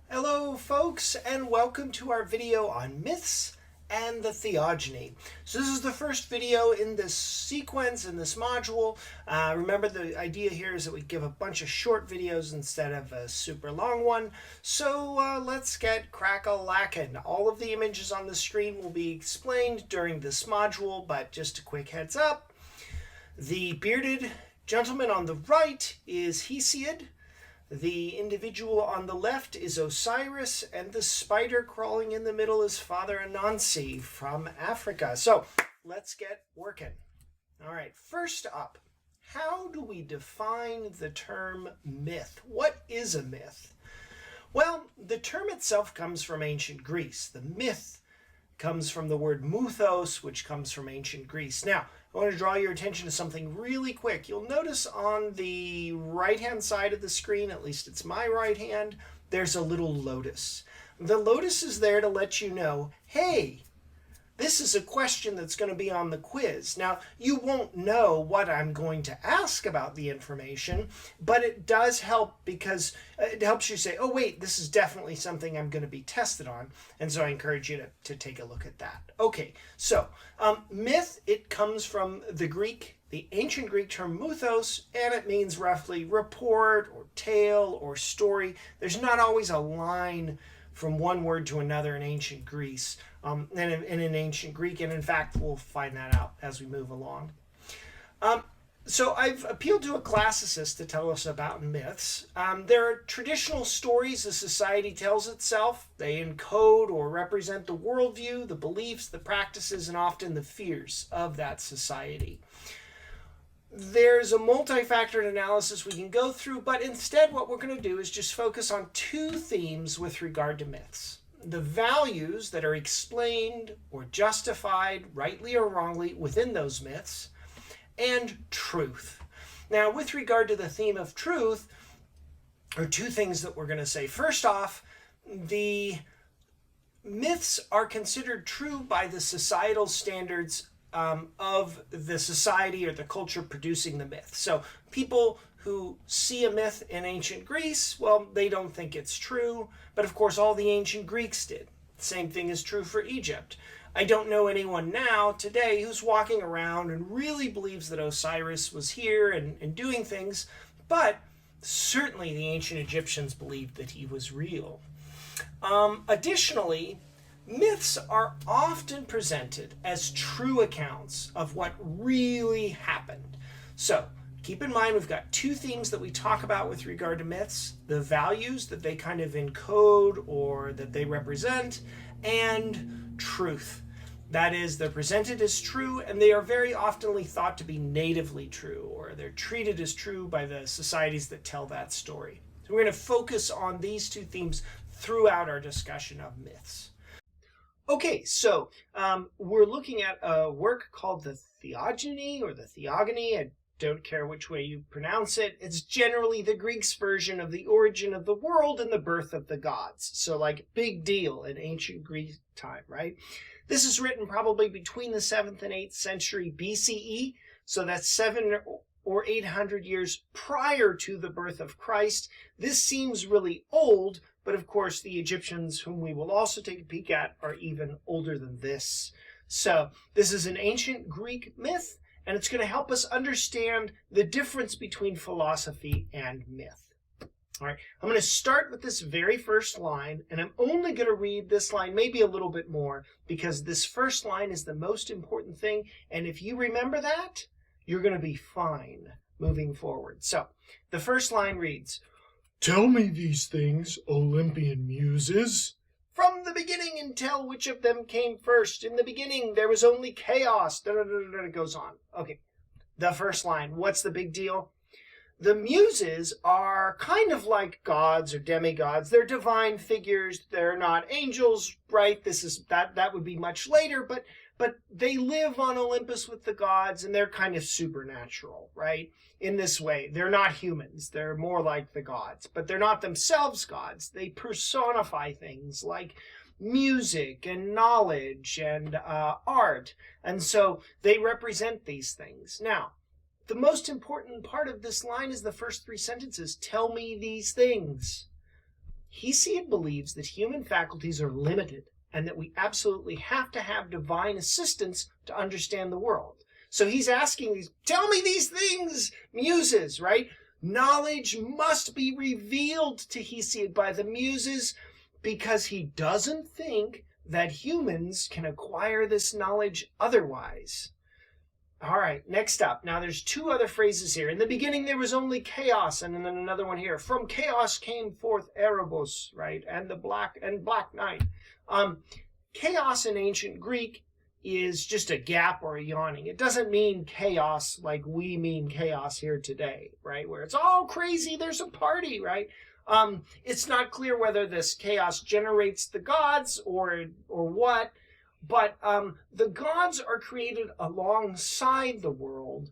Hello folks, and welcome to our video on myths and the Theogony. So this is the first video in this sequence, in this module. Remember, the idea here is that we give a bunch of short videos instead of a super long one. So let's get crack-a-lackin'. All of the images on the screen will be explained during this module, but just a quick heads up. The bearded gentleman on the right is Hesiod. The individual on the left is Osiris, and the spider crawling in the middle is Father Anansi from Africa. So let's get working. All right, first up, how do we define the term myth? What is a myth? Well, the term itself comes from ancient Greece. The myth comes from the word mythos, which comes from ancient Greece. Now, I want to draw your attention to something really quick. You'll notice on the right-hand side of the screen, at least it's my right hand, there's a little lotus. The lotus is there to let you know, hey, this is a question that's going to be on the quiz. Now, you won't know what I'm going to ask about the information, but it does help because it helps you say, oh, wait, this is definitely something I'm going to be tested on. And so I encourage you to take a look at that. Okay, so myth, it comes from the ancient Greek term mythos, and it means roughly report or tale or story. There's not always a line from one word to another in ancient Greece, and in ancient Greek, and in fact, we'll find that out as we move along. So I've appealed to a classicist to tell us about myths. There are traditional stories a society tells itself. They encode or represent the worldview, the beliefs, the practices, and often the fears of that society. There's a multifactored analysis we can go through, but instead what we're going to do is just focus on two themes with regard to myths. The values that are explained or justified, rightly or wrongly, within those myths, and truth. Now, with regard to the theme of truth, there are two things that we're going to say. First off, the myths are considered true by the societal standards of the society or the culture producing the myth. So people who see a myth in ancient Greece, well, they don't think it's true, but of course all the ancient Greeks did. The same thing is true for Egypt. I don't know anyone now, today, who's walking around and really believes that Osiris was here and doing things, but certainly the ancient Egyptians believed that he was real. Additionally, myths are often presented as true accounts of what really happened. So keep in mind, we've got two themes that we talk about with regard to myths: the values that they kind of encode or that they represent, and truth. That is, they're presented as true, and they are very often thought to be natively true, or they're treated as true by the societies that tell that story. So we're going to focus on these two themes throughout our discussion of myths. Okay, so we're looking at a work called the Theogony or the Theogony. I don't care which way you pronounce it. It's generally the Greek's version of the origin of the world and the birth of the gods. So like big deal in ancient Greek time, right? This is written probably between the 7th and 8th century BCE. So that's 700 or 800 years prior to the birth of Christ. This seems really old, but of course, the Egyptians, whom we will also take a peek at, are even older than this. So this is an ancient Greek myth, and it's going to help us understand the difference between philosophy and myth. All right, I'm going to start with this very first line, and I'm only going to read this line, maybe a little bit more, because this first line is the most important thing, and if you remember that, you're going to be fine moving forward. So the first line reads, "Tell me these things, Olympian muses. From the beginning and tell which of them came first. In the beginning there was only chaos." It goes on. Okay, the first line, what's the big deal? The muses are kind of like gods or demigods. They're divine figures. They're not angels, right? That would be much later, but they live on Olympus with the gods, and they're kind of supernatural, right? In this way, they're not humans. They're more like the gods, but they're not themselves gods. They personify things like music and knowledge and art, and so they represent these things. Now, the most important part of this line is the first three sentences. Tell me these things. Hesiod believes that human faculties are limited and that we absolutely have to have divine assistance to understand the world. So he's asking these, tell me these things, muses, right? Knowledge must be revealed to Hesiod by the muses because he doesn't think that humans can acquire this knowledge otherwise. All right, next up. Now there's two other phrases here. In the beginning there was only chaos, and then another one here. From chaos came forth Erebus, right? And the black night. Chaos in ancient Greek is just a gap or a yawning. It doesn't mean chaos like we mean chaos here today, right? Where it's all crazy, there's a party, right? It's not clear whether this chaos generates the gods or what, but the gods are created alongside the world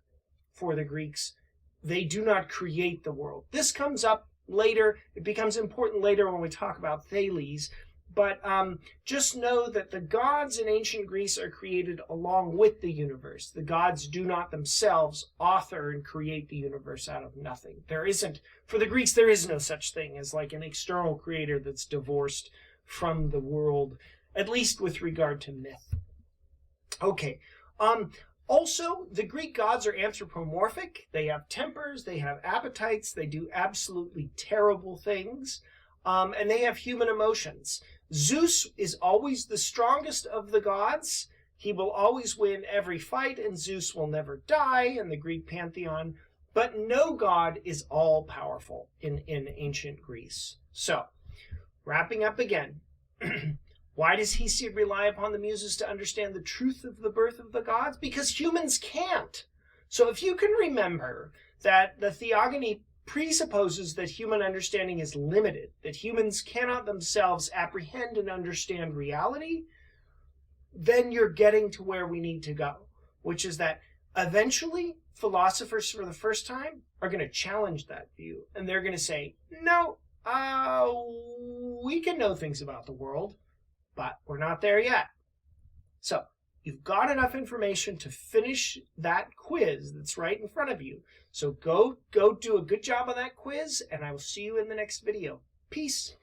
for the Greeks. They do not create the world. This comes up later. It becomes important later when we talk about Thales. But just know that the gods in ancient Greece are created along with the universe. The gods do not themselves author and create the universe out of nothing. For the Greeks, there is no such thing as like an external creator that's divorced from the world, at least with regard to myth. Okay. Also, the Greek gods are anthropomorphic. They have tempers, they have appetites, they do absolutely terrible things, and they have human emotions. Zeus is always the strongest of the gods. He will always win every fight, and Zeus will never die in the Greek pantheon. But no god is all-powerful in ancient Greece. So, wrapping up again, why does Hesiod rely upon the muses to understand the truth of the birth of the gods? Because humans can't. So if you can remember that the Theogony presupposes that human understanding is limited, that humans cannot themselves apprehend and understand reality, then you're getting to where we need to go, which is that eventually philosophers for the first time are going to challenge that view, and they're going to say, no, we can know things about the world, but we're not there yet. So you've got enough information to finish that quiz that's right in front of you. So go do a good job on that quiz, and I will see you in the next video. Peace.